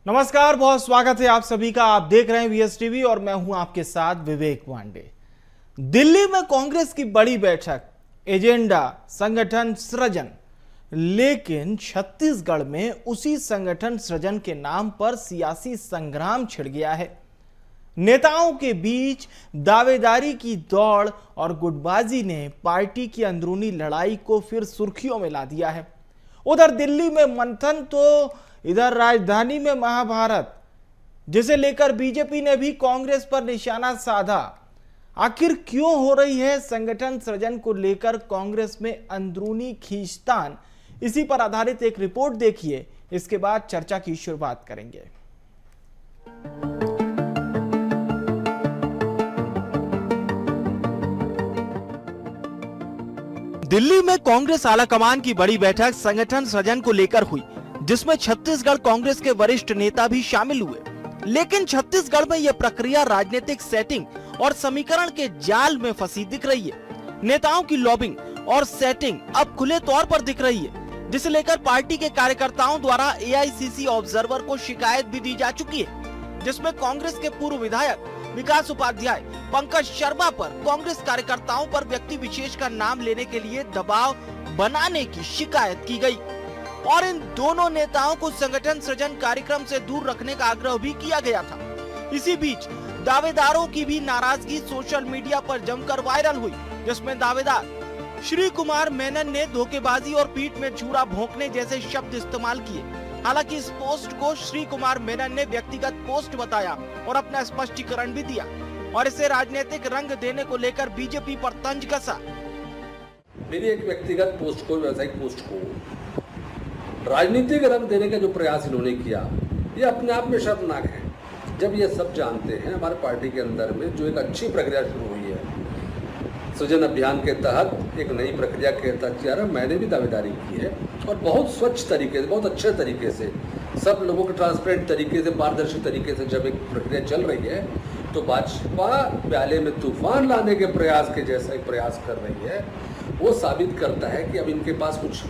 नमस्कार, बहुत स्वागत है आप सभी का। आप देख रहे हैं वीएस टीवी और मैं हूं आपके साथ विवेक पांडे। दिल्ली में कांग्रेस की बड़ी बैठक, एजेंडा संगठन सृजन, लेकिन छत्तीसगढ़ में उसी संगठन सृजन के नाम पर सियासी संग्राम छिड़ गया है। नेताओं के बीच दावेदारी की दौड़ और गुटबाजी ने पार्टी की अंदरूनी लड़ाई को फिर सुर्खियों में ला दिया है। उधर दिल्ली में मंथन तो इधर राजधानी में महाभारत, जिसे लेकर बीजेपी ने भी कांग्रेस पर निशाना साधा। आखिर क्यों हो रही है संगठन सृजन को लेकर कांग्रेस में अंदरूनी खींचतान, इसी पर आधारित एक रिपोर्ट देखिए। इसके बाद चर्चा की शुरुआत करेंगे। दिल्ली में कांग्रेस आलाकमान की बड़ी बैठक संगठन सृजन को लेकर हुई, जिसमें छत्तीसगढ़ कांग्रेस के वरिष्ठ नेता भी शामिल हुए। लेकिन छत्तीसगढ़ में यह प्रक्रिया राजनीतिक सेटिंग और समीकरण के जाल में फंसी दिख रही है। नेताओं की लॉबिंग और सेटिंग अब खुले तौर पर दिख रही है, जिसे लेकर पार्टी के कार्यकर्ताओं द्वारा एआईसीसी ऑब्जर्वर को शिकायत भी दी जा चुकी है, जिसमें कांग्रेस के पूर्व विधायक विकास उपाध्याय, पंकज शर्मा पर कांग्रेस कार्यकर्ताओं पर व्यक्ति विशेष का नाम लेने के लिए दबाव बनाने की शिकायत की गई और इन दोनों नेताओं को संगठन सृजन कार्यक्रम से दूर रखने का आग्रह भी किया गया था। इसी बीच दावेदारों की भी नाराजगी सोशल मीडिया पर जमकर वायरल हुई, जिसमें दावेदार श्री कुमार मेनन ने धोखेबाजी और पीठ में छुरा भोंकने जैसे शब्द इस्तेमाल किए। हालांकि इस पोस्ट को श्री कुमार मेनन ने व्यक्तिगत पोस्ट बताया और अपना स्पष्टीकरण भी दिया और इसे राजनीतिक रंग देने को लेकर बीजेपी पर तंज कसा। मेरी एक व्यक्तिगत पोस्ट को, व्यावसायिक पोस्ट को राजनीतिक रंग देने का जो प्रयास इन्होंने किया, ये अपने आप में शर्मनाक है। जब ये सब जानते हैं, हमारे पार्टी के अंदर में जो एक अच्छी प्रक्रिया शुरू हुई है सृजन अभियान के तहत, एक नई प्रक्रिया के तहत मैंने भी दावेदारी की है और बहुत स्वच्छ तरीके से, बहुत अच्छे तरीके से, सब लोगों के ट्रांसपेरेंट तरीके से, पारदर्शी तरीके से जब एक प्रक्रिया चल रही है, तो भाजपा प्याले में तूफान लाने के प्रयास के जैसा एक प्रयास कर रही है। वो साबित करता है कि अब इनके पास कुछ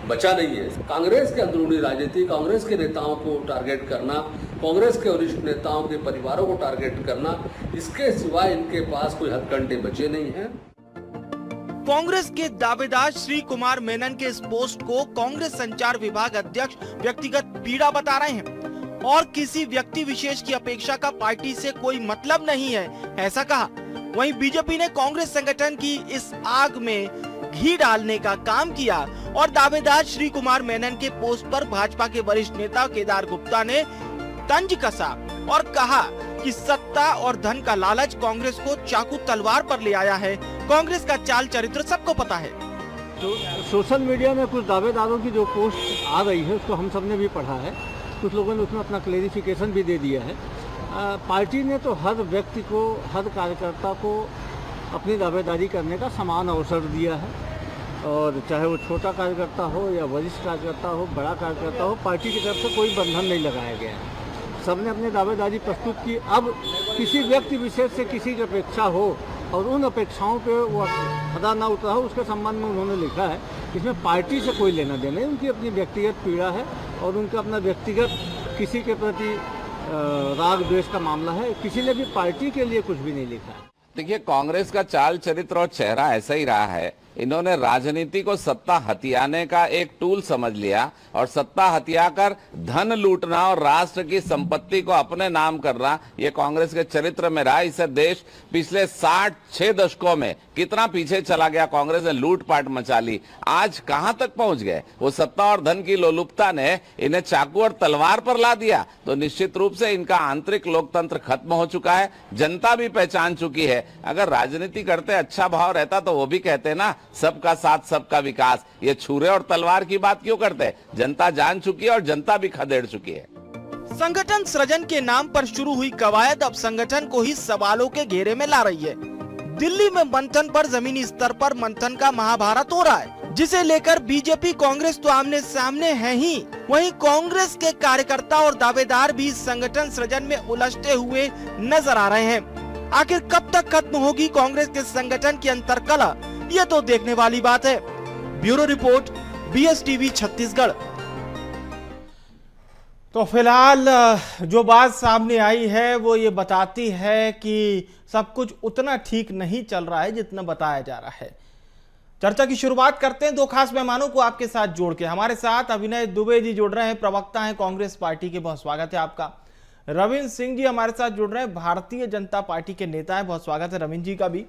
बचा नहीं है। कांग्रेस के अंदरूनी राजनीति, कांग्रेस के नेताओं को टारगेट करना, कांग्रेस के वरिष्ठ नेताओं के परिवारों को टारगेट करना, इसके सिवा इनके पास कोई हथकंडे बचे नहीं हैं। कांग्रेस के दावेदार श्री कुमार मेनन के इस पोस्ट को कांग्रेस संचार विभाग अध्यक्ष व्यक्तिगत पीड़ा बता रहे हैं और किसी व्यक्ति विशेष की अपेक्षा का पार्टी से कोई मतलब नहीं है, ऐसा कहा। वहीं बीजेपी ने कांग्रेस संगठन की इस आग में घी डालने का काम किया और दावेदार श्री कुमार मेनन के पोस्ट पर भाजपा के वरिष्ठ नेता केदार गुप्ता ने तंज कसा और कहा कि सत्ता और धन का लालच कांग्रेस को चाकू तलवार पर ले आया है। कांग्रेस का चाल चरित्र सबको पता है। तो सोशल मीडिया में कुछ दावेदारों की जो पोस्ट आ रही है, उसको हम सब ने भी पढ़ा है। कुछ लोगों ने उसमें अपना क्लेरिफिकेशन भी दे दिया है। पार्टी ने तो हर व्यक्ति को, हर कार्यकर्ता को अपनी दावेदारी करने का समान अवसर दिया है, और चाहे वो छोटा कार्यकर्ता हो या वरिष्ठ कार्यकर्ता हो, बड़ा कार्यकर्ता हो, पार्टी की तरफ से कोई बंधन नहीं लगाया गया है। सबने अपनी दावेदारी प्रस्तुत की। अब किसी व्यक्ति विशेष से किसी की अपेक्षा हो और उन अपेक्षाओं पे वो खरा ना उतरा हो, उसके संबंध में उन्होंने लिखा है। इसमें पार्टी से कोई लेना देना नहीं, उनकी अपनी व्यक्तिगत पीड़ा है और उनका अपना व्यक्तिगत किसी के प्रति राग द्वेष का मामला है। किसी ने भी पार्टी के लिए कुछ भी नहीं लिखा है। देखिए, कांग्रेस का चाल चरित्र और चेहरा ऐसा ही रहा है। इन्होंने राजनीति को सत्ता हथियाने का एक टूल समझ लिया और सत्ता हथियाकर धन लूटना और राष्ट्र की संपत्ति को अपने नाम करना, ये कांग्रेस के चरित्र में रहा। इसे देश पिछले 66 दशकों में कितना पीछे चला गया। कांग्रेस ने लूटपाट मचा ली, आज कहां तक पहुंच गए। वो सत्ता और धन की लोलुपता ने इन्हें चाकू और तलवार पर ला दिया। तो निश्चित रूप से इनका आंतरिक लोकतंत्र खत्म हो चुका है। जनता भी पहचान चुकी है। अगर राजनीति करते अच्छा भाव रहता तो वो भी कहते ना, सबका साथ सबका विकास। ये छुरे और तलवार की बात क्यों करते? जनता जान चुकी है और जनता भी खदेड़ चुकी है। संगठन सृजन के नाम पर शुरू हुई कवायद अब संगठन को ही सवालों के घेरे में ला रही है। दिल्ली में मंथन पर जमीनी स्तर पर मंथन का महाभारत हो रहा है, जिसे लेकर बीजेपी कांग्रेस तो आमने सामने है ही, वहीं कांग्रेस के कार्यकर्ता और दावेदार भी संगठन सृजन में उलझते हुए नजर आ रहे हैं। आखिर कब तक खत्म होगी कांग्रेस के संगठन की अंतर्कलह, ये तो देखने वाली बात है। Bureau report, VS TV Chhattisgarh. तो फिलहाल जो बात सामने आई है वो ये बताती है कि सब कुछ उतना ठीक नहीं चल रहा है जितना बताया जा रहा है। चर्चा की शुरुआत करते हैं दो खास मेहमानों को आपके साथ जोड़ के। हमारे साथ अभिनय दुबे जी जुड़ रहे हैं, प्रवक्ता हैं कांग्रेस पार्टी के, बहुत स्वागत है आपका। रविंद्र सिंह जी हमारे साथ जुड़ रहे हैं, भारतीय जनता पार्टी के नेता हैं, बहुत स्वागत है रविंद्र जी का भी।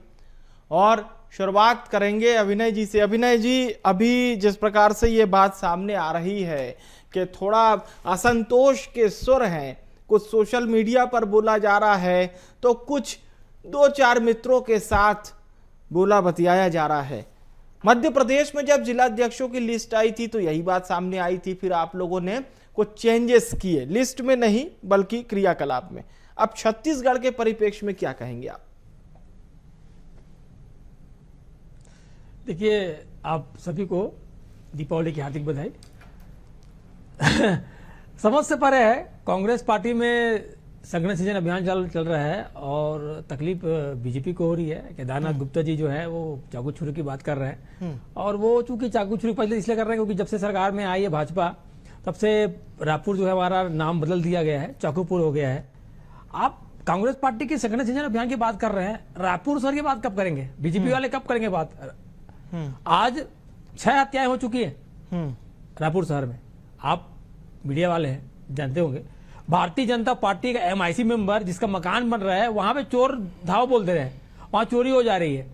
और शुरुआत करेंगे अभिनय जी से। अभिनय जी, अभी जिस प्रकार से ये बात सामने आ रही है कि थोड़ा असंतोष के सुर हैं, कुछ सोशल मीडिया पर बोला जा रहा है, तो कुछ दो चार मित्रों के साथ बोला बतियाया जा रहा है। मध्य प्रदेश में जब जिलाध्यक्षों की लिस्ट आई थी तो यही बात सामने आई थी, फिर आप लोगों ने कुछ चेंजेस किए, लिस्ट में नहीं बल्कि क्रियाकलाप में। अब छत्तीसगढ़ के परिप्रेक्ष्य में क्या कहेंगे आप? देखिए, आप सभी को दीपावली की हार्दिक बधाई। समझ से परे है, कांग्रेस पार्टी में संगठन सृजन अभियान चल रहा है और तकलीफ बीजेपी को हो रही है। केदारनाथ गुप्ता जी जो है वो चाकू छुरी की बात कर रहे हैं और वो चूंकि चाकू छुरी पहले इसलिए कर रहे हैं क्योंकि जब से सरकार में आई है भाजपा तब से रायपुर जो है हमारा नाम बदल दिया गया है, चाकूपुर हो गया है। आप कांग्रेस पार्टी के संगठन सृजन अभियान की बात कर रहे हैं, रायपुर शहर की बात कब करेंगे? बीजेपी वाले कब करेंगे बात? आज 6 हत्याएं हो चुकी है रायपुर शहर में। आप मीडिया वाले हैं, जानते होंगे। भारतीय जनता पार्टी का एमआईसी मेंबर जिसका मकान बन रहा है वहां पे चोर धावा बोल दे रहे हैं, वहां चोरी हो जा रही है।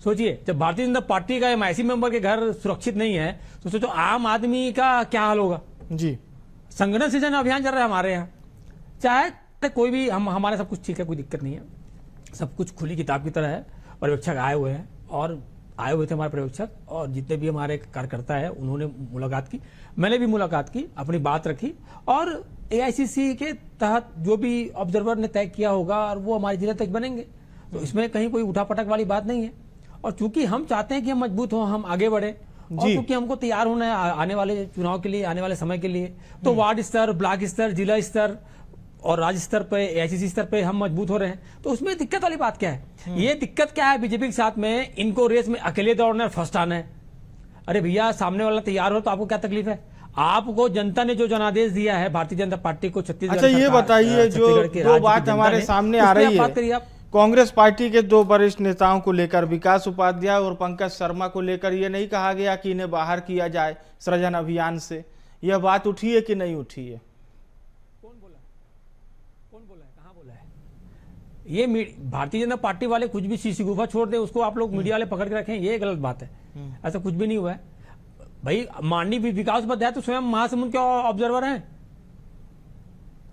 सोचिए, जब भारतीय जनता पार्टी का एमआईसी मेंबर के घर सुरक्षित नहीं है तो सोचो आम आदमी का क्या हाल होगा जी। संगठन सृजन अभियान चल रहा है हमारे यहाँ, चाहे कोई भी, हम हमारे सब कुछ ठीक है, कोई दिक्कत नहीं है, सब कुछ खुली किताब की तरह है। पर्यवेक्षक आए हुए हैं और आए हुए थे हमारे पर्यवेक्षक, और जितने भी हमारे कार्यकर्ता है उन्होंने मुलाकात की, मैंने भी मुलाकात की, अपनी बात रखी और एआईसीसी के तहत जो भी ऑब्जर्वर ने तय किया होगा और वो हमारे जिले तक बनेंगे। तो इसमें कहीं कोई उठापटक वाली बात नहीं है। और चूंकि हम चाहते हैं कि हम मजबूत हों, हम आगे बढ़े, और क्योंकि हमको तैयार होना है आने वाले चुनाव के लिए, आने वाले समय के लिए, तो वार्ड स्तर, ब्लॉक स्तर, जिला स्तर और राज्य स्तर पे, एआईसीसी स्तर पे हम मजबूत हो रहे हैं। तो उसमें दिक्कत वाली बात क्या है? ये दिक्कत क्या है बीजेपी के साथ में? इनको रेस में अकेले दौड़ना है, फर्स्ट आना है। अरे भैया, सामने वाला तैयार हो तो आपको क्या तकलीफ है? आपको जनता ने जो जनादेश दिया है भारतीय जनता पार्टी को छत्तीसगढ़, अच्छा ये बताइए, जो दो बात हमारे सामने आ रही है कांग्रेस पार्टी के दो वरिष्ठ नेताओं को लेकर, विकास उपाध्याय और पंकज शर्मा को लेकर, ये नहीं कहा गया कि इन्हें बाहर किया जाए सृजन अभियान से? यह बात उठी है कि नहीं उठी है? कौन बोला है, कहाँ बोला है? ये भारतीय जनता पार्टी वाले कुछ भी शीशी गुफा छोड़ दे उसको आप लोग मीडिया वाले पकड़ के रखें, ये गलत बात है। ऐसा कुछ भी नहीं हुआ है भाई। माननीय विकास उपाध्याय तो स्वयं महासमुंद के ऑब्जर्वर हैं।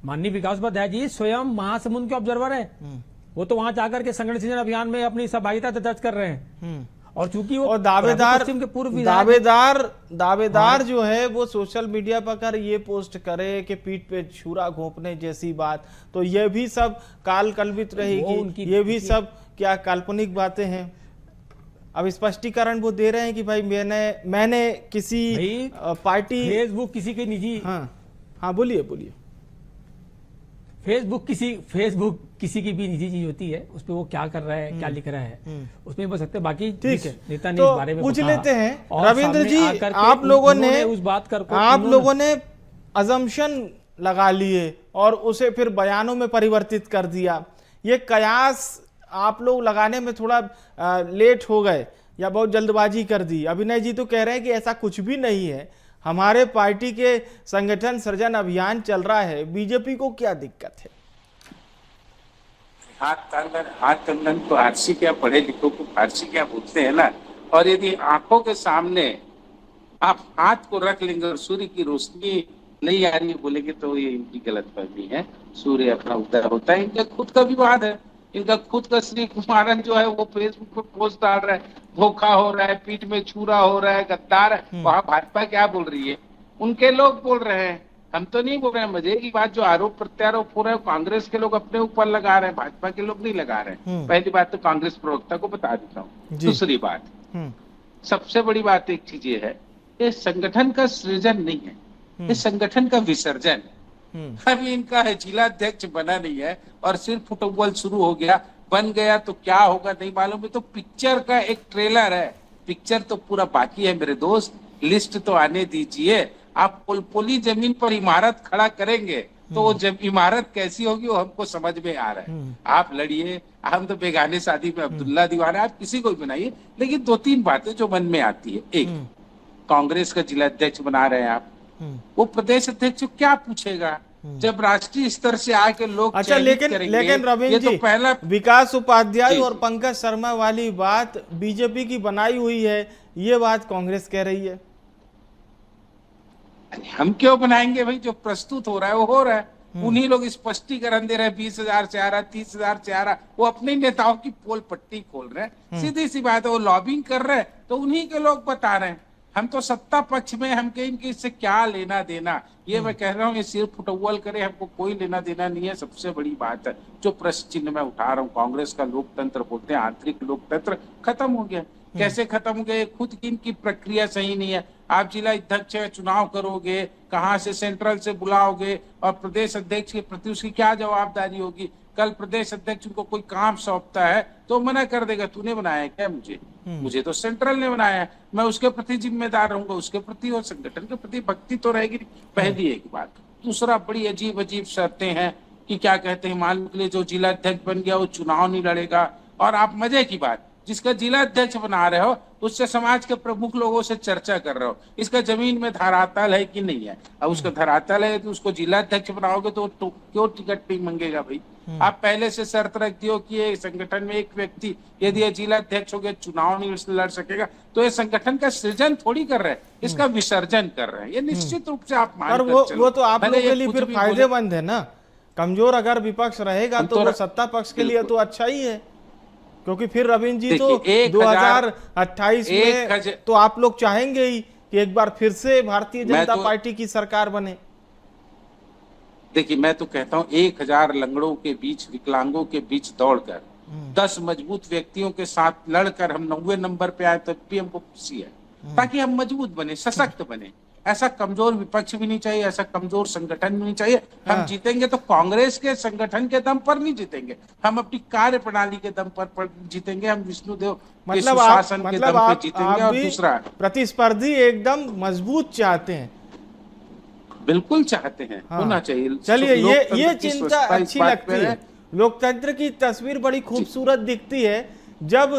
माननीय विकास उपाध्याय जी स्वयं महासमुंद के ऑब्जर्वर हैं। वो तो वहां जाकर के संगठन सृजन अभियान में अपनी सहभागिता दर्ज कर रहे हैं। और चूंकि वो दावेदार जो है वो सोशल मीडिया पर कर ये पोस्ट करे कि पीठ पे छुरा घोंपने जैसी बात, तो ये भी सब काल कल्पित रहेगी, ये भी सब क्या काल्पनिक बातें हैं? अब स्पष्टीकरण वो दे रहे हैं कि भाई मैंने किसी पार्टी, फेसबुक किसी के निजी, हाँ बोलिए। फेसबुक किसी की भी निजी चीज होती है, उस पर वो क्या कर रहा है, क्या लिख रहा है, उसमें बोल सकते हैं। बाकी ठीक है, नेता ने इस बारे में पूछ लेते हैं। रविंद्र जी, आप लोगों ने अजम्पशन लगा लिए और उसे फिर बयानों में परिवर्तित कर दिया। ये कयास आप लोग लगाने में थोड़ा लेट हो गए या बहुत जल्दबाजी कर दी। अभिनय जी तो कह रहे हैं कि ऐसा कुछ भी नहीं है, हमारे पार्टी के संगठन सृजन अभियान चल रहा है, बीजेपी को क्या दिक्कत है? हाथ कंगन तो फारसी क्या, पढ़े लिखों को फारसी क्या बोलते हैं ना। और यदि आंखों के सामने आप हाथ को रख लेंगे और सूर्य की रोशनी नहीं आ रही बोलेंगे तो ये इनकी गलतफहमी है। सूर्य अपना उदय होता है, इनका खुद का विवाद है। इनका खुद का श्री कुमारन जो है वो फेसबुक पे पोस्ट डाल रहा है, धोखा हो रहा है, पीठ में छुरा हो रहा है, गद्दार है। वहां भाजपा क्या बोल रही है? उनके लोग बोल रहे हैं, हम तो नहीं बोल रहे हैं। मजे की बात, जो आरोप प्रत्यारोप हो रहा है कांग्रेस के लोग अपने ऊपर लगा रहे हैं, भाजपा के लोग नहीं लगा रहे हैं। पहली बात तो कांग्रेस प्रवक्ता को बता देता हूँ। दूसरी बात, सबसे बड़ी बात एक चीज ये है, ये संगठन का सृजन नहीं है, ये संगठन का विसर्जन है। अभी इनका जिलाध्यक्ष बना नहीं है और सिर्फ फुटबॉल शुरू हो गया, बन गया तो क्या होगा नहीं मालूम है। तो पिक्चर का एक ट्रेलर है, पिक्चर तो पूरा बाकी है मेरे दोस्त, लिस्ट तो आने दीजिए। आप पुली जमीन पर इमारत खड़ा करेंगे तो वो जब इमारत कैसी होगी वो हमको समझ में आ रहा है। आप लड़िए, हम तो बेगाने शादी में अब्दुल्ला दीवाना, आप किसी को भी बनाइए, लेकिन 2-3 बातें जो मन में आती है। एक, कांग्रेस का जिला अध्यक्ष बना रहे हैं आप, वो प्रदेश अध्यक्ष क्या पूछेगा जब राष्ट्रीय स्तर से आके लोग अच्छा, लेकिन रविंद्र जी, तो पहला विकास उपाध्याय जी, और पंकज शर्मा वाली बात बीजेपी की बनाई हुई है, ये बात कांग्रेस कह रही है। हम क्यों बनाएंगे भाई? जो प्रस्तुत हो रहा है वो हो रहा है। उन्हीं लोग स्पष्टीकरण दे रहे हैं, 20,000 से आ रहा, 30,000 से आ रहा। वो अपने नेताओं की पोल पट्टी खोल रहे हैं, सीधी सी बात है। वो लॉबिंग कर रहे हैं तो उन्हीं के लोग बता रहे हैं। हम तो सत्ता पक्ष में, हम कहेंगे इससे क्या लेना देना। ये मैं कह रहा हूँ, ये सिर्फ फुटबॉल करे, हमको कोई लेना देना नहीं है। सबसे बड़ी बात है जो प्रश्न चिन्ह मैं उठा रहा हूँ, कांग्रेस का लोकतंत्र बोलते हैं, आंतरिक लोकतंत्र खत्म हो गया। कैसे खत्म हो गया? खुद की इनकी प्रक्रिया सही नहीं है। आप जिला अध्यक्ष चुनाव करोगे, कहाँ से सेंट्रल से बुलाओगे, और प्रदेश अध्यक्ष के प्रति उसकी क्या जवाबदारी होगी? कल प्रदेश अध्यक्ष उनको कोई काम सौंपता है तो मना कर देगा, तूने बनाया क्या मुझे? मुझे तो सेंट्रल ने बनाया है, मैं उसके प्रति जिम्मेदार रहूंगा, उसके प्रति और संगठन के प्रति भक्ति तो रहेगी। पहली एक बात। दूसरा, बड़ी अजीब अजीब शर्तें हैं कि क्या कहते हैं, मान लीजिए जो जिला अध्यक्ष बन गया वो चुनाव नहीं लड़ेगा। और आप मजे की बात, जिसका जिला अध्यक्ष बना रहे हो उससे समाज के प्रमुख लोगों से चर्चा कर रहे हो, इसका जमीन में धरातल है कि नहीं है। अब उसका धरातल है तो उसको जिला अध्यक्ष बनाओगे तो क्यों टिकट नहीं मांगेगा भाई? आप पहले से शर्त रख दियो कि ये संगठन में एक व्यक्ति यदि ये जिला अध्यक्ष हो गया चुनाव नहीं लड़ सकेगा, तो ये संगठन का सृजन थोड़ी कर रहे हैं, इसका विसर्जन कर रहे हैं। ये निश्चित रूप से आप मान वो तो आप लोगों के लिए फिर फायदेमंद है ना। कमजोर अगर विपक्ष रहेगा तो वो सत्ता पक्ष के लिए तो अच्छा ही है, क्योंकि फिर रविंद्र जी तो 2028 में तो आप लोग चाहेंगे ही कि एक बार फिर से भारतीय जनता पार्टी की सरकार बने। देखिए, मैं तो कहता हूँ 1000 लंगड़ों के बीच, विकलांगों के बीच दौड़कर 10 मजबूत व्यक्तियों के साथ लड़कर हम 90 नंबर पे आए तो भी हमको खुशी है, ताकि हम मजबूत बने, सशक्त बने। ऐसा कमजोर विपक्ष भी नहीं चाहिए, ऐसा कमजोर संगठन भी नहीं चाहिए। हम जीतेंगे तो कांग्रेस के संगठन के दम पर नहीं जीतेंगे, हम अपनी कार्य प्रणाली के दम पर जीतेंगे। हम विष्णुदेव के सुशासन के दम पे जीतेंगे। और दूसरा, प्रतिस्पर्धी एकदम मजबूत चाहते हैं। बिल्कुल चाहते हैं, होना चाहिए। चलिए, ये चिंता अच्छी लगती है। लोकतंत्र की तस्वीर बड़ी खूबसूरत दिखती है जब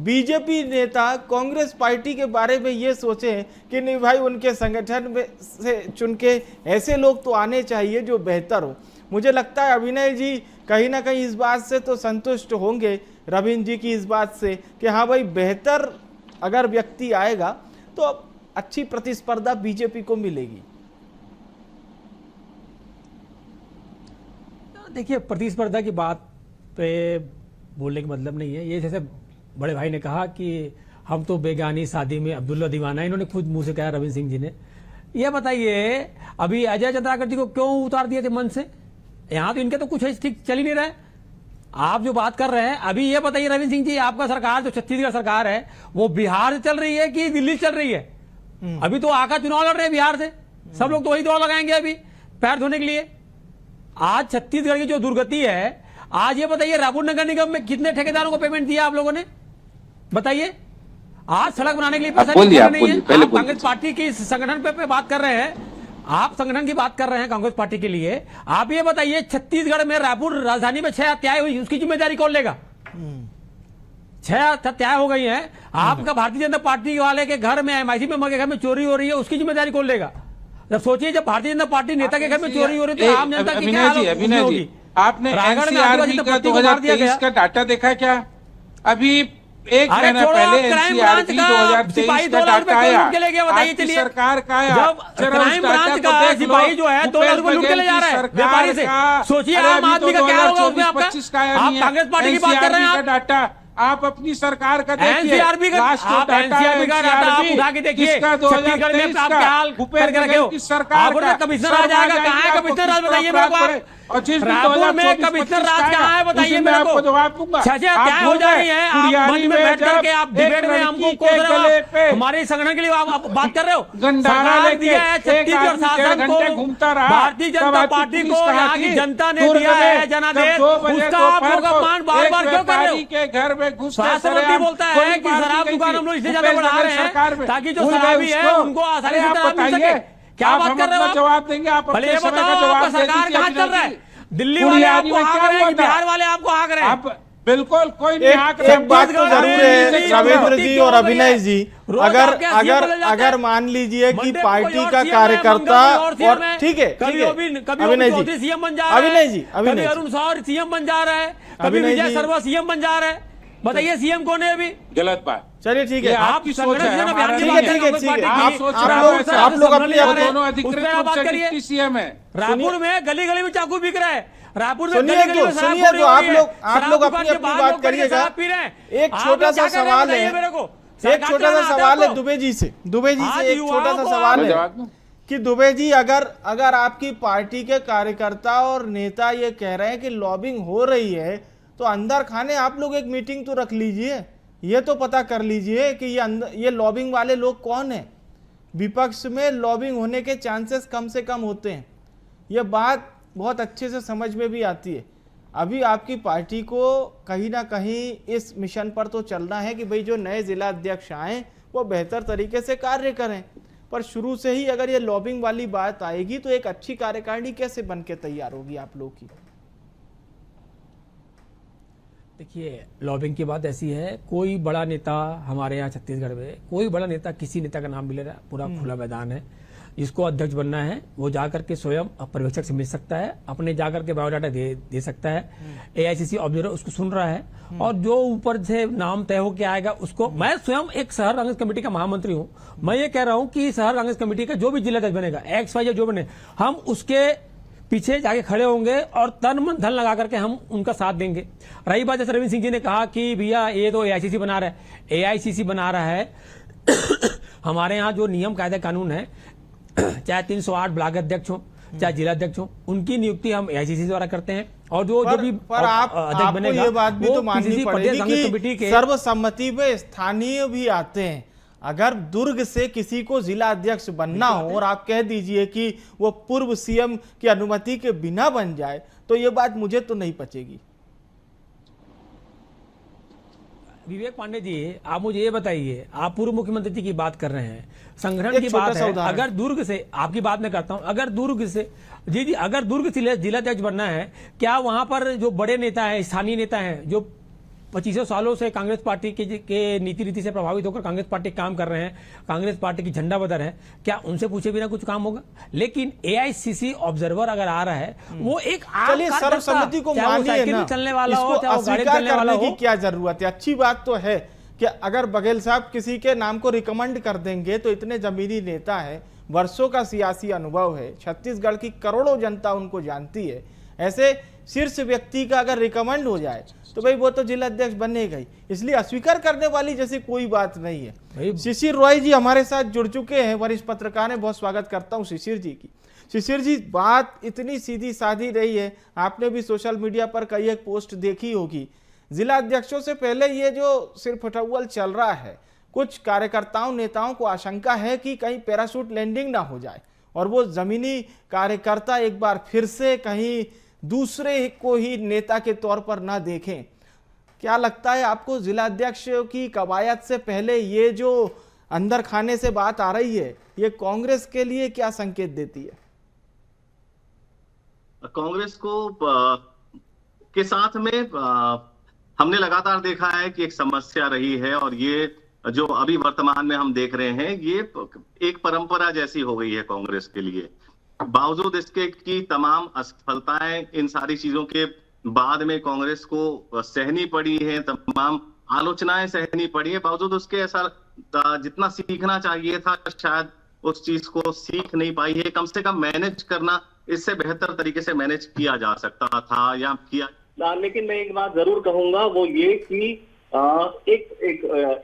बीजेपी नेता कांग्रेस पार्टी के बारे में ये सोचे कि नहीं भाई, उनके संगठन में से चुन के ऐसे लोग तो आने चाहिए जो बेहतर हो। मुझे लगता है अभिनय जी कहीं ना कहीं इस बात से तो संतुष्ट होंगे, रविंद्र जी की इस बात से, कि हाँ भाई, बेहतर अगर व्यक्ति आएगा तो अच्छी प्रतिस्पर्धा बीजेपी को मिलेगी। देखिए, प्रतिस्पर्धा की बात पे बोलने का मतलब नहीं है। ये जैसे बड़े भाई ने कहा कि हम तो बेगानी शादी में अब्दुल्ला दीवाना, इन्होंने खुद मुंह से कहा रविंद्र सिंह जी ने। ये बताइए, अभी अजय चंद्राकर को क्यों उतार दिए थे मन से? यहाँ तो इनके तो कुछ ठीक चल ही नहीं रहा है। आप जो बात कर रहे हैं अभी, ये बताइए रविंद्र सिंह जी, आपका सरकार जो छत्तीसगढ़ सरकार है वो बिहार से चल रही है कि दिल्ली से चल रही है? अभी तो आका चुनाव लड़ रहे हैं बिहार से, सब लोग तो वही दौड़ लगाएंगे अभी पैर धोने के लिए। आज छत्तीसगढ़ की जो दुर्गति है, आज ये बताइए रायपुर नगर निगम में कितने ठेकेदारों को पेमेंट दिया आप लोगों ने? बताइए। आज सड़क बनाने के लिए पैसा नहीं है। कांग्रेस पार्टी की संगठन पे बात कर रहे हैं, आप संगठन की बात कर रहे हैं कांग्रेस पार्टी के लिए। आप ये बताइए, छत्तीसगढ़ में रायपुर राजधानी में 6 हत्याएं हुई, उसकी जिम्मेदारी कौन लेगा? 6 हत्याएं हो गई हैं। आपका भारतीय जनता पार्टी वाले के घर में, MIC में के घर में चोरी हो रही है, उसकी जिम्मेदारी कौन लेगा? जब सोचिए, जब भारतीय जनता पार्टी नेता के घर में चोरी हो रही है तो आम जनता की क्या हालत होगी? आपने NCRB का 2023 का डाटा देखा क्या? अभी एक महीना पहले NCRB 2023 का डाटा आया, आपकी सरकार का आया। क्राइम ब्रांच का सिपाही जो है 2 लाख रुपए लूट के ले जा रहा है व्यापारी से। सोचिए आम आदमी का क्या होगा उसमें आपका? आप कांग्रेस पार्टी की बात कर रहे हैं। डाटा आप अपनी सरकार का देखिए, NCRB का डाटा आप उठा के देखिए, छत्तीसगढ़ में आप क्या हाल करके रखे हो? आप कमिश्नर आ जाएगा, कहाँ है कमिश्नर राज? बताइए मेरे को। और जिस रायपुर में कमिश्नर राज कहाँ है? बताइए मेरे को। जवाब दूंगा। 6 हत्याएं हो जा रही हैं, आप मंच में बैठ करके आप डिबेट में हमको कोस रहे हो, हमारे संगठन के लिए आप बात कर रहे हो। सरकार दिया है छत्तीसगढ़ शासन को, भारतीय जनता पार्टी को, यहाँ की जनता ने दिया है जनादेश, उसका आप लोग अपमान बार बार क्यों कर रहे हो? स्वास्थ्य मंत्री बोलता है कि शराब दुकान हम लोग इससे ज्यादा बढ़ा रहे हैं ताकि जो शराबी है उनको आसानी से शराब मिल सके। क्या आप बात हम कर रहे हो अपना आप? जवाब देंगे, आप भले अपने ये समय बताओ का आपका जवाब दे सरकार दीजिए कहाँ चल रहा है? अभिनव दिल्ली जी। वाले कुरियारी आपको में हाँक क्या रहे हैं हुआ कि था? बिहार वाले आपको हाँक रहे हैं? आप बिल्कुल कोई नहीं हाँक रहा। एक बात तो जरूर है रविंद्र जी और अभिनय जी, अगर अगर अगर मान लीजिए कि पार्टी का कार्यकर्ता और ठीक है अभिनय जी, सीएम बन जा रहा है, अभिनय जी, कभी अभिनय अरुण साव सीएम बन जा रहा है, कभी अभिनय विजय जी। शर्मा सीएम बन जा रहा है। बताइए सीएम कौन है अभी? गलत बात। चलिए ठीक है, ये आप आपकी सोच संगठन है, से हमारा अभियान की नहीं बात है। कर रहे हैं, आप की। सोच आप रहे लोग- हो, आप लोग अपनी दोनों उस अधिकृत पर रूप बात से करिए। डिप्टी सीएम है। रायपुर में गली गली में चाकू बिक रहा है, रायपुर में सुनिए गली गली तो में शराब सुनिए खोरी तो हो आप रही है। लोग शराब अपनी दुकान के अपनी बाहर बात लोग बैठ के करिएगा। शराब पी रहे हैं। एक आप छोटा लोग क्या सा कर रहे हैं सवाल बताइए है, मेरे को। एक सरकार छोटा सा चलाना आता सवाल है आपको? दुबे जी से आज एक छोटा सा युवाओं को सवाल मैं है जवाब दूं? कि दुबे जी अगर आपकी पार्टी के कार्यकर्ता और नेता ये कह रहे हैं कि लॉबिंग हो रही है, तो अंदर खाने आप लोग एक मीटिंग तो रख लीजिए, ये तो पता कर लीजिए कि ये लॉबिंग वाले लोग कौन है। विपक्ष में लॉबिंग होने के चांसेस कम से कम होते हैं, ये बात बहुत अच्छे से समझ में भी आती है। अभी आपकी पार्टी को कहीं ना कहीं इस मिशन पर तो चलना है कि भाई जो नए जिला अध्यक्ष आए वो बेहतर तरीके से कार्य करें, पर शुरू से ही अगर ये लॉबिंग वाली बात आएगी तो एक अच्छी कार्यकारिणी कैसे बन के तैयार होगी आप लोग की? देखिए, लॉबिंग की बात ऐसी है, कोई बड़ा नेता हमारे यहाँ छत्तीसगढ़ में, कोई बड़ा नेता किसी नेता का नाम भी ले रहा है, पूरा खुला मैदान है। जिसको अध्यक्ष बनना है वो जाकर के स्वयं पर्यवेक्षक से मिल सकता है, अपने जाकर के बायोडाटा दे सकता है। एआईसीसी ऑब्जर्वर उसको सुन रहा है, और जो ऊपर से नाम तय होकर आएगा उसको, मैं स्वयं एक शहर कांग्रेस कमेटी का महामंत्री हूं, मैं ये कह रहा हूं कि शहर कांग्रेस कमेटी का जो भी जिला अध्यक्ष बनेगा, XYZ जो बने, हम उसके पीछे जाके खड़े होंगे और तन मन धन लगा करके हम उनका साथ देंगे। रही बात, जैसे रविंद्र सिंह जी ने कहा कि भैया ये तो एआईसीसी बना रहा है, एआईसीसी बना रहा है हमारे यहाँ जो नियम कायदे कानून है, चाहे 308 ब्लॉक अध्यक्ष हो चाहे जिला अध्यक्ष हो, उनकी नियुक्ति हम एआईसीसी द्वारा करते हैं। और जो भी आपको बनेगा, ये बात भी वो तो माननी किसी प्रदेश पड़ेगी कांग्रेस कमेटी कि के सर्वसम्मति में स्थानीय भी आते हैं। अगर दुर्ग से किसी को जिला अध्यक्ष बनना हो और आप कह दीजिए कि वो पूर्व सीएम की अनुमति के बिना बन जाए, तो ये बात मुझे तो नहीं पचेगी। विवेक पांडे जी, आप मुझे ये बताइए, आप पूर्व मुख्यमंत्री जी की बात कर रहे हैं, संगठन की बात है, अगर दुर्ग से, आपकी बात मैं करता हूं, अगर दुर्ग से जी अगर दुर्ग से जिलाध्यक्ष बनना है, क्या वहां पर जो बड़े नेता है, स्थानीय नेता है, जो 25 सालों से कांग्रेस पार्टी के नीति रीति से प्रभावित होकर कांग्रेस पार्टी काम कर रहे हैं, कांग्रेस पार्टी की झंडा बदर है, क्या उनसे पूछे बिना कुछ काम होगा? लेकिन एआईसीसी ऑब्जर्वर अगर आ रहा है, वो एक चलिए सर्वसम्मति को मानिए ना, चलने वाला हो, इसको चाहे वो गाड़ी अस्वीकार चलने वाला करने हो, की क्या जरूरत है? अच्छी बात तो है कि अगर बघेल साहब किसी के नाम को रिकमेंड कर देंगे, तो इतने जमीनी नेता है, वर्षों का सियासी अनुभव है, छत्तीसगढ़ की करोड़ों जनता उनको जानती है, ऐसे शीर्ष व्यक्ति का अगर रिकमेंड हो जाए तो भाई वो तो जिला अध्यक्ष बनेगा ही, इसलिए अस्वीकार करने वाली जैसी कोई बात नहीं है। शिशिर रॉय जी हमारे साथ जुड़ चुके हैं, वरिष्ठ पत्रकार हैं, बहुत स्वागत करता हूं शिशिर जी की। शिशिर जी, बात इतनी सीधी साधी रही है, आपने भी सोशल मीडिया पर कई एक पोस्ट देखी होगी, जिला अध्यक्षों से पहले ये जो सिरफटौल चल रहा है, कुछ कार्यकर्ताओं नेताओं को आशंका है कि कहीं पैराशूट लैंडिंग ना हो जाए और वो जमीनी कार्यकर्ता एक बार फिर से कहीं दूसरे को ही नेता के तौर पर ना देखें। क्या लगता है आपको, जिला अध्यक्ष की कवायद से पहले ये जो अंदर खाने से बात आ रही है, ये कांग्रेस के लिए क्या संकेत देती है? कांग्रेस को के साथ में हमने लगातार देखा है कि एक समस्या रही है, और ये जो अभी वर्तमान में हम देख रहे हैं, ये एक परंपरा जैसी हो गई है कांग्रेस के लिए। बावजूद इसके की तमाम असफलताएं, इन सारी चीजों के बाद में कांग्रेस को सहनी पड़ी है, तमाम आलोचनाएं सहनी पड़ी है, बावजूद उसके ऐसा जितना सीखना चाहिए था शायद उस चीज को सीख नहीं पाई है। कम से कम मैनेज करना, इससे बेहतर तरीके से मैनेज किया जा सकता था या किया। लेकिन मैं एक बात जरूर कहूंगा, वो ये कि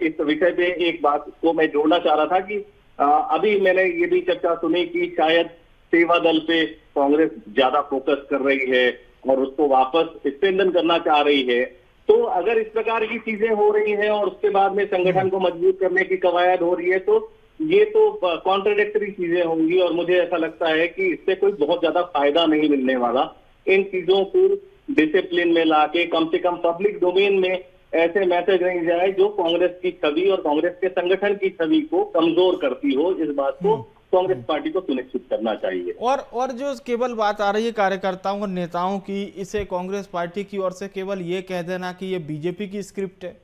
इस विषय पे एक बात को मैं जोड़ना चाह रहा था कि अभी मैंने ये भी चर्चा सुनी कि शायद सेवा दल पे कांग्रेस ज्यादा फोकस कर रही है और उसको वापस स्ट्रेंथन करना चाह रही है। तो अगर इस प्रकार की चीजें हो रही हैं और उसके बाद में संगठन को मजबूत करने की कवायद हो रही है, तो ये तो कॉन्ट्राडिक्टरी चीजें होंगी, और मुझे ऐसा लगता है कि इससे कोई बहुत ज्यादा फायदा नहीं मिलने वाला। इन चीजों को डिसिप्लिन में लाके कम से कम पब्लिक डोमेन में ऐसे मैसेज नहीं जाए जो कांग्रेस की छवि और कांग्रेस के संगठन की छवि को कमजोर करती हो, इस बात को कांग्रेस पार्टी को सुनिश्चित करना चाहिए। और जो केवल बात आ रही है कार्यकर्ताओं और नेताओं की, इसे कांग्रेस पार्टी की ओर से केवल ये कह देना कि ये बीजेपी की स्क्रिप्ट है।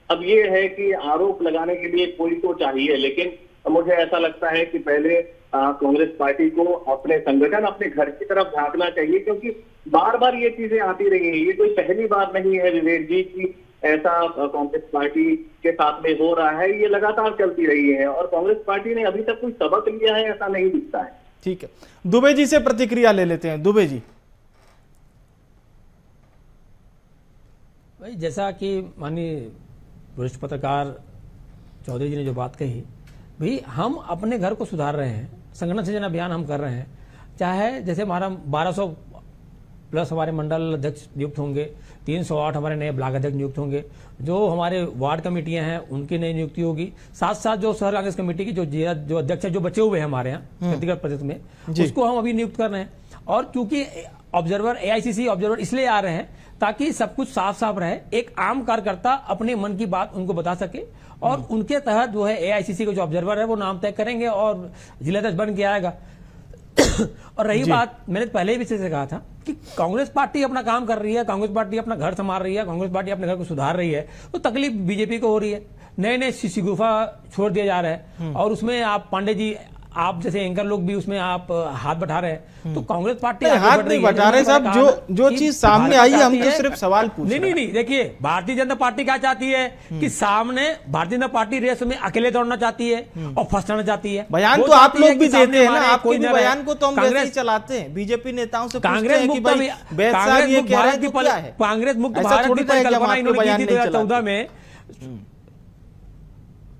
अब ये है कि आरोप लगाने के लिए कोई तो चाहिए, लेकिन मुझे ऐसा लगता है कि पहले कांग्रेस पार्टी को अपने संगठन, अपने घर की तरफ झांकना चाहिए, क्योंकि बार बार ये चीजें आती रही हैं। ये कोई पहली बार नहीं है विवेक जी की ऐसा कांग्रेस पार्टी के साथ में हो रहा है, ये लगातार चलती रही है और कांग्रेस पार्टी ने अभी तक कोई सबक लिया है ऐसा नहीं दिखता है। ठीक है, दुबे जी से प्रतिक्रिया ले लेते हैं। दुबे जी। भाई जैसा कि माननीय वरिष्ठ पत्रकार चौधरी जी ने जो बात कही, भाई हम अपने घर को सुधार रहे हैं, संगठन सृजन अभियान हम कर रहे हैं, चाहे जैसे हमारा 1200 प्लस हमारे मंडल अध्यक्ष नियुक्त होंगे, 308 हमारे नए ब्लॉक अध्यक्ष नियुक्त होंगे, जो हमारे वार्ड कमेटियां हैं उनकी नई नियुक्ति होगी, साथ साथ जो शहर कांग्रेस कमेटी की जो अध्यक्ष है, जो बचे हुए हैं हमारे यहाँ व्यक्तिगत प्रदेश में, उसको हम अभी नियुक्त कर रहे हैं। और चूंकि ऑब्जर्वर AICC ऑब्जर्वर इसलिए आ रहे हैं ताकि सब कुछ साफ साफ रहे, एक आम कार्यकर्ता अपने मन की बात उनको बता सके और उनके तहत जो है AICC के जो ऑब्जर्वर है वो नाम तय करेंगे और जिलाध्यक्ष बन के आएगा। और रही बात, मैंने पहले ही विषय से कहा था कि कांग्रेस पार्टी अपना काम कर रही है, कांग्रेस पार्टी अपना घर संभाल रही है, कांग्रेस पार्टी अपने घर को सुधार रही है, तो तकलीफ बीजेपी को हो रही है। नए नए सीसी गुफा छोड़ दिया जा रहा है और उसमें आप पांडे जी, आप जैसे एंकर लोग भी उसमें आप हाथ बढ़ा रहे हैं, तो कांग्रेस पार्टी हाथ नहीं बढ़ा रहे साहब। जो चीज सामने आई है हम तो सिर्फ सवाल पूछ रहे हैं। नहीं, देखिए भारतीय जनता पार्टी क्या चाहती है कि सामने भारतीय जनता पार्टी रेस में अकेले दौड़ना चाहती है और फंसना चाहती है। बयान तो आप लोग भी देते हैं ना, आपके भी बयान को तो हम वैसे ही चलाते हैं। बीजेपी नेताओं से कांग्रेस मुक्त भारत की परिकल्पना इन्होंने की थी 2014 में।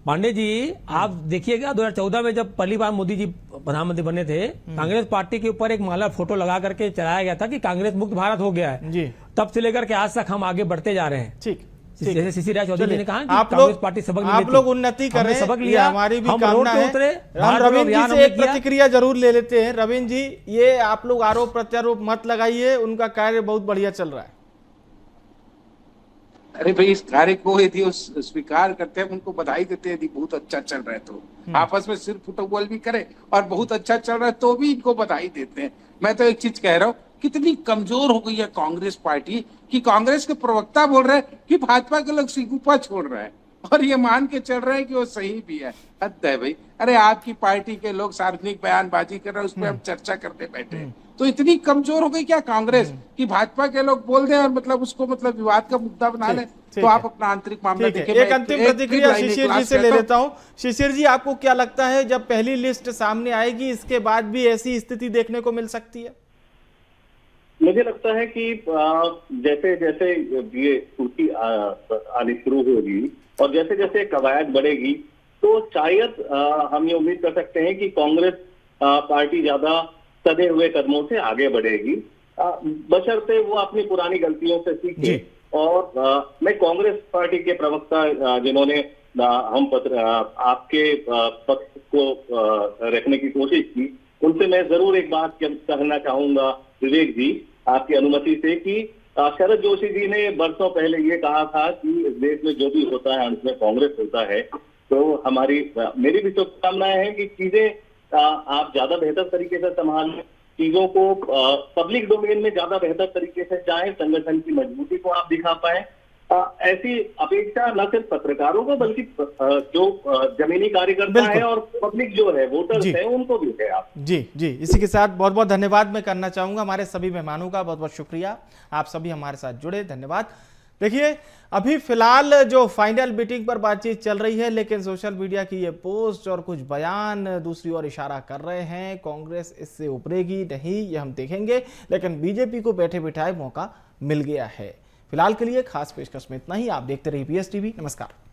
पांडे जी आप देखिएगा 2014 में जब पहली बार मोदी जी प्रधानमंत्री बने थे, कांग्रेस पार्टी के ऊपर एक माला फोटो लगा करके चलाया गया था कि कांग्रेस मुक्त भारत हो गया है जी। तब से लेकर के आज तक हम आगे बढ़ते जा रहे हैं। ठीक, जैसे सीसी राज चौधरी जी ने कहा कि कांग्रेस पार्टी सबक नहीं लेती, आप लोग उन्नति कर रहे हैं, सबक लिया, हमारी भी कामना है। हम रविंद्र जी से एक प्रतिक्रिया जरूर ले लेते हैं। रविंद्र जी, ये आप लोग आरोप प्रत्यारोप मत लगाइए, उनका कार्य बहुत बढ़िया चल रहा है। अरे भाई, इस कार्य को यदि स्वीकार करते हैं, उनको बधाई देते हैं। यदि बहुत अच्छा चल रहा है तो आपस में सिर्फ फुटबॉल भी करे, और बहुत अच्छा चल रहा है तो भी इनको बधाई देते हैं। मैं तो एक चीज कह रहा हूँ, कितनी कमजोर हो गई है कांग्रेस पार्टी कि कांग्रेस के प्रवक्ता बोल रहे हैं कि भाजपा के लोग सिगुफा छोड़ रहे हैं और ये मान के चल रहे हैं कि वो सही भी है। हद है भाई। अरे आपकी पार्टी के लोग सार्वजनिक बयानबाजी कर रहे हैं, उस पर हम चर्चा करते बैठे हैं। तो इतनी कमजोर हो गई क्या कांग्रेस कि भाजपा के लोग बोल दें और मतलब उसको विवाद का मुद्दा बना ले। तो आप अपना आंतरिक मामला देखिए। एक अंतिम प्रतिक्रिया शिशिर जी से ले लेता हूं। शिशिर जी, आपको क्या लगता है जब पहली लिस्ट सामने आएगी इसके बाद भी ऐसी स्थिति देखने को मिल सकती है? मुझे लगता है कि जैसे जैसे ये सूची आनी शुरू होगी और जैसे जैसे कवायद बढ़ेगी तो शायद हम ये उम्मीद कर सकते हैं कि कांग्रेस पार्टी ज्यादा सधे हुए कदमों से आगे बढ़ेगी, बशर्ते वो अपनी पुरानी गलतियों से सीखे। और मैं कांग्रेस पार्टी के प्रवक्ता जिन्होंने हम आपके पक्ष को रखने की कोशिश की, उनसे मैं जरूर एक बात कहना चाहूंगा विवेक जी, आपकी अनुमति से, कि शरद जोशी जी ने बरसों पहले ये कहा था कि इस देश में जो भी होता है उसमें कांग्रेस होता है। तो मेरी भी शुभकामनाएं हैं कि चीजें आप ज्यादा बेहतर तरीके से संभालें, चीजों को पब्लिक डोमेन में ज्यादा बेहतर तरीके से जाएं, संगठन की मजबूती को आप दिखा पाए। ऐसी अपेक्षा न सिर्फ पत्रकारों को बल्कि जो जमीनी कार्यकर्ता है और पब्लिक जो है, वोटर्स है, उनको भी है आप। जी, इसी के साथ बहुत बहुत धन्यवाद मैं करना चाहूंगा हमारे सभी मेहमानों का। बहुत बहुत शुक्रिया, आप सभी हमारे साथ जुड़े, धन्यवाद। देखिए, अभी फिलहाल जो फाइनल मीटिंग पर बातचीत चल रही है, लेकिन सोशल मीडिया की ये पोस्ट और कुछ बयान दूसरी ओर इशारा कर रहे हैं। कांग्रेस इससे उभरेगी नहीं, ये हम देखेंगे, लेकिन बीजेपी को बैठे बिठाए मौका मिल गया है। फिलहाल के लिए खास पेशकश में इतना ही। आप देखते रहिए PS TV। नमस्कार।